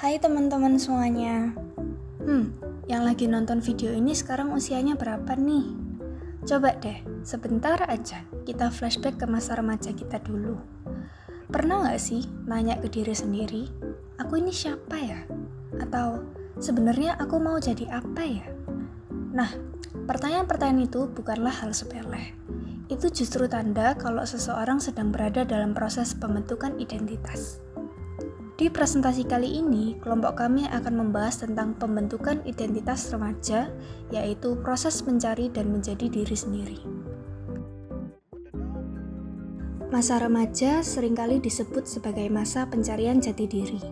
Hai teman-teman semuanya. Yang lagi nonton video ini sekarang usianya berapa nih? Coba deh, sebentar aja kita flashback ke masa remaja kita dulu. Pernah gak sih nanya ke diri sendiri, aku ini siapa ya? Atau sebenarnya aku mau jadi apa ya? Nah, pertanyaan-pertanyaan itu bukanlah hal sepele. Itu justru tanda kalau seseorang sedang berada dalam proses pembentukan identitas. Di presentasi kali ini, kelompok kami akan membahas tentang pembentukan identitas remaja, yaitu proses mencari dan menjadi diri sendiri. Masa remaja seringkali disebut sebagai masa pencarian jati diri.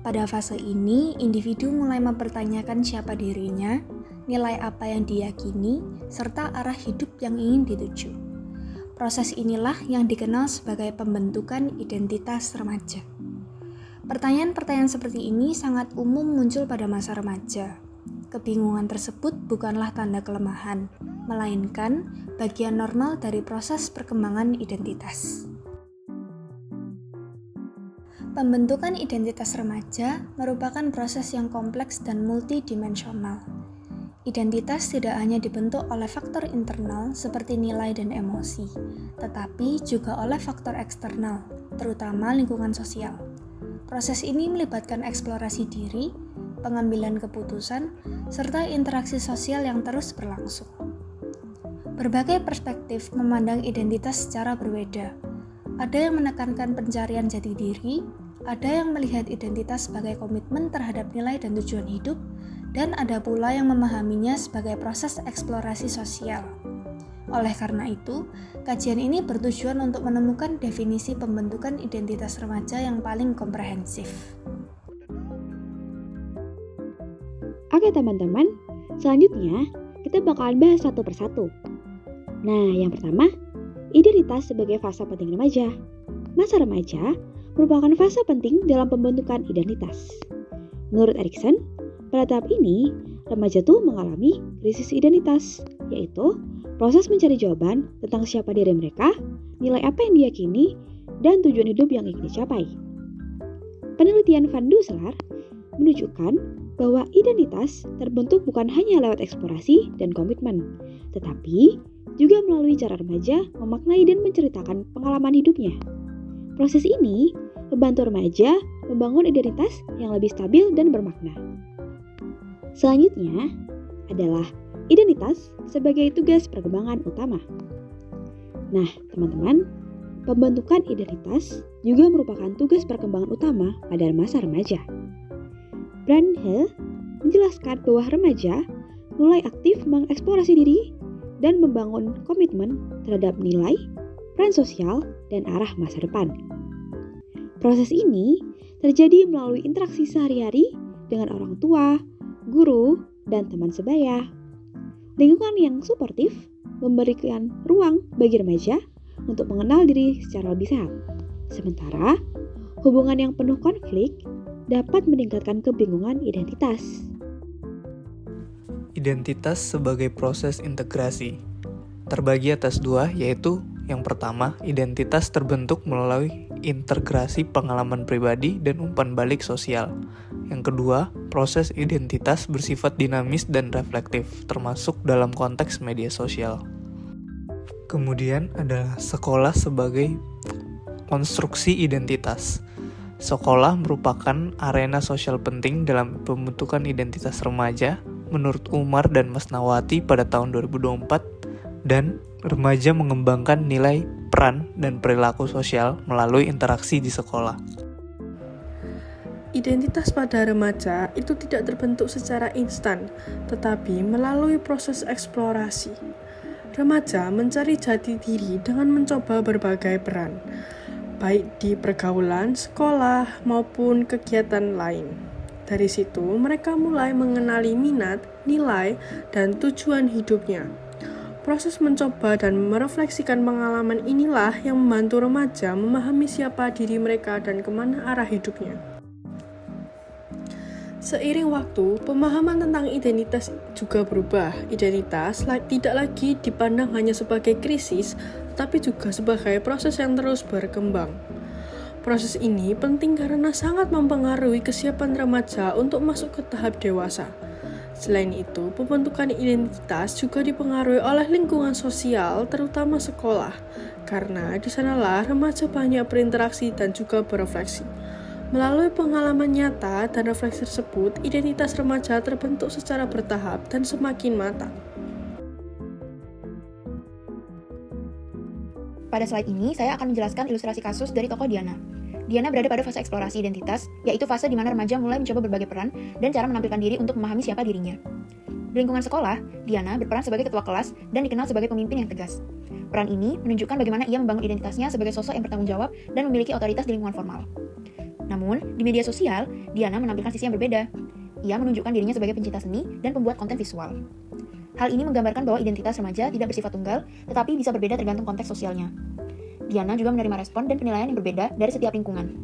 Pada fase ini, individu mulai mempertanyakan siapa dirinya, nilai apa yang diyakini, serta arah hidup yang ingin dituju. Proses inilah yang dikenal sebagai pembentukan identitas remaja. Pertanyaan-pertanyaan seperti ini sangat umum muncul pada masa remaja. Kebingungan tersebut bukanlah tanda kelemahan, melainkan bagian normal dari proses perkembangan identitas. Pembentukan identitas remaja merupakan proses yang kompleks dan multidimensional. Identitas tidak hanya dibentuk oleh faktor internal seperti nilai dan emosi, tetapi juga oleh faktor eksternal, terutama lingkungan sosial. Proses ini melibatkan eksplorasi diri, pengambilan keputusan, serta interaksi sosial yang terus berlangsung. Berbagai perspektif memandang identitas secara berbeda. Ada yang menekankan pencarian jati diri, ada yang melihat identitas sebagai komitmen terhadap nilai dan tujuan hidup, dan ada pula yang memahaminya sebagai proses eksplorasi sosial. Oleh karena itu, kajian ini bertujuan untuk menemukan definisi pembentukan identitas remaja yang paling komprehensif. Oke teman-teman, selanjutnya kita bakalan bahas satu persatu. Nah, yang pertama, identitas sebagai fase penting remaja. Masa remaja merupakan fase penting dalam pembentukan identitas. Menurut Erikson, pada tahap ini, remaja tuh mengalami krisis identitas, yaitu proses mencari jawaban tentang siapa diri mereka, nilai apa yang diyakini, dan tujuan hidup yang ingin dicapai. Penelitian Van Dusselaar menunjukkan bahwa identitas terbentuk bukan hanya lewat eksplorasi dan komitmen, tetapi juga melalui cara remaja memaknai dan menceritakan pengalaman hidupnya. Proses ini membantu remaja membangun identitas yang lebih stabil dan bermakna. Selanjutnya adalah identitas sebagai tugas perkembangan utama. Nah, teman-teman, pembentukan identitas juga merupakan tugas perkembangan utama pada masa remaja. Brandhe menjelaskan bahwa remaja mulai aktif mengeksplorasi diri dan membangun komitmen terhadap nilai, peran sosial, dan arah masa depan. Proses ini terjadi melalui interaksi sehari-hari dengan orang tua, guru, dan teman sebaya. Lingkungan yang suportif memberikan ruang bagi remaja untuk mengenal diri secara lebih sehat. Sementara, hubungan yang penuh konflik dapat meningkatkan kebingungan identitas. Identitas sebagai proses integrasi terbagi atas dua, yaitu yang pertama, identitas terbentuk melalui integrasi pengalaman pribadi dan umpan balik sosial. Yang kedua, proses identitas bersifat dinamis dan reflektif, termasuk dalam konteks media sosial. Kemudian adalah sekolah sebagai konstruksi identitas. Sekolah merupakan arena sosial penting dalam pembentukan identitas remaja menurut Umar dan Masnawati pada tahun 2024, dan remaja mengembangkan nilai, peran, dan perilaku sosial melalui interaksi di sekolah. Identitas pada remaja itu tidak terbentuk secara instan, tetapi melalui proses eksplorasi. Remaja mencari jati diri dengan mencoba berbagai peran, baik di pergaulan, sekolah, maupun kegiatan lain. Dari situ, mereka mulai mengenali minat, nilai, dan tujuan hidupnya. Proses mencoba dan merefleksikan pengalaman inilah yang membantu remaja memahami siapa diri mereka dan kemana arah hidupnya. Seiring waktu, pemahaman tentang identitas juga berubah. Identitas tidak lagi dipandang hanya sebagai krisis, tapi juga sebagai proses yang terus berkembang. Proses ini penting karena sangat mempengaruhi kesiapan remaja untuk masuk ke tahap dewasa. Selain itu, pembentukan identitas juga dipengaruhi oleh lingkungan sosial, terutama sekolah, karena di sanalah remaja banyak berinteraksi dan juga berefleksi. Melalui pengalaman nyata dan refleksi tersebut, identitas remaja terbentuk secara bertahap dan semakin matang. Pada slide ini, saya akan menjelaskan ilustrasi kasus dari tokoh Diana. Diana berada pada fase eksplorasi identitas, yaitu fase di mana remaja mulai mencoba berbagai peran dan cara menampilkan diri untuk memahami siapa dirinya. Di lingkungan sekolah, Diana berperan sebagai ketua kelas dan dikenal sebagai pemimpin yang tegas. Peran ini menunjukkan bagaimana ia membangun identitasnya sebagai sosok yang bertanggung jawab dan memiliki otoritas di lingkungan formal. Namun, di media sosial, Diana menampilkan sisi yang berbeda. Ia menunjukkan dirinya sebagai pencinta seni dan pembuat konten visual. Hal ini menggambarkan bahwa identitas remaja tidak bersifat tunggal, tetapi bisa berbeda tergantung konteks sosialnya. Diana juga menerima respon dan penilaian yang berbeda dari setiap lingkungan.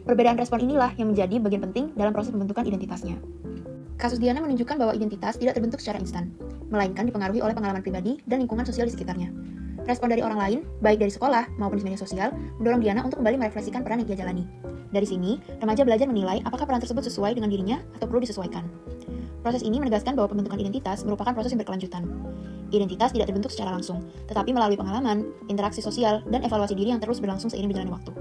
Perbedaan respon inilah yang menjadi bagian penting dalam proses pembentukan identitasnya. Kasus Diana menunjukkan bahwa identitas tidak terbentuk secara instan, melainkan dipengaruhi oleh pengalaman pribadi dan lingkungan sosial di sekitarnya. Respon dari orang lain, baik dari sekolah maupun di media sosial, mendorong Diana untuk kembali merefleksikan peran yang ia jalani. Dari sini, remaja belajar menilai apakah peran tersebut sesuai dengan dirinya atau perlu disesuaikan. Proses ini menegaskan bahwa pembentukan identitas merupakan proses yang berkelanjutan. Identitas tidak terbentuk secara langsung, tetapi melalui pengalaman, interaksi sosial, dan evaluasi diri yang terus berlangsung seiring berjalannya waktu.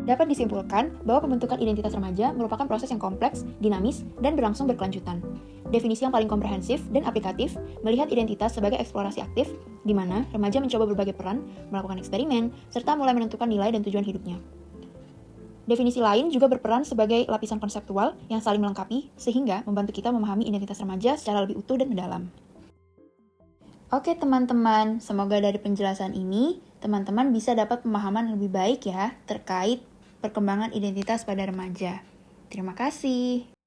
Dapat disimpulkan bahwa pembentukan identitas remaja merupakan proses yang kompleks, dinamis, dan berlangsung berkelanjutan. Definisi yang paling komprehensif dan aplikatif melihat identitas sebagai eksplorasi aktif, di mana remaja mencoba berbagai peran, melakukan eksperimen, serta mulai menentukan nilai dan tujuan hidupnya. Definisi lain juga berperan sebagai lapisan konseptual yang saling melengkapi, sehingga membantu kita memahami identitas remaja secara lebih utuh dan mendalam. Oke teman-teman, semoga dari penjelasan ini, teman-teman bisa dapat pemahaman lebih baik ya terkait perkembangan identitas pada remaja. Terima kasih.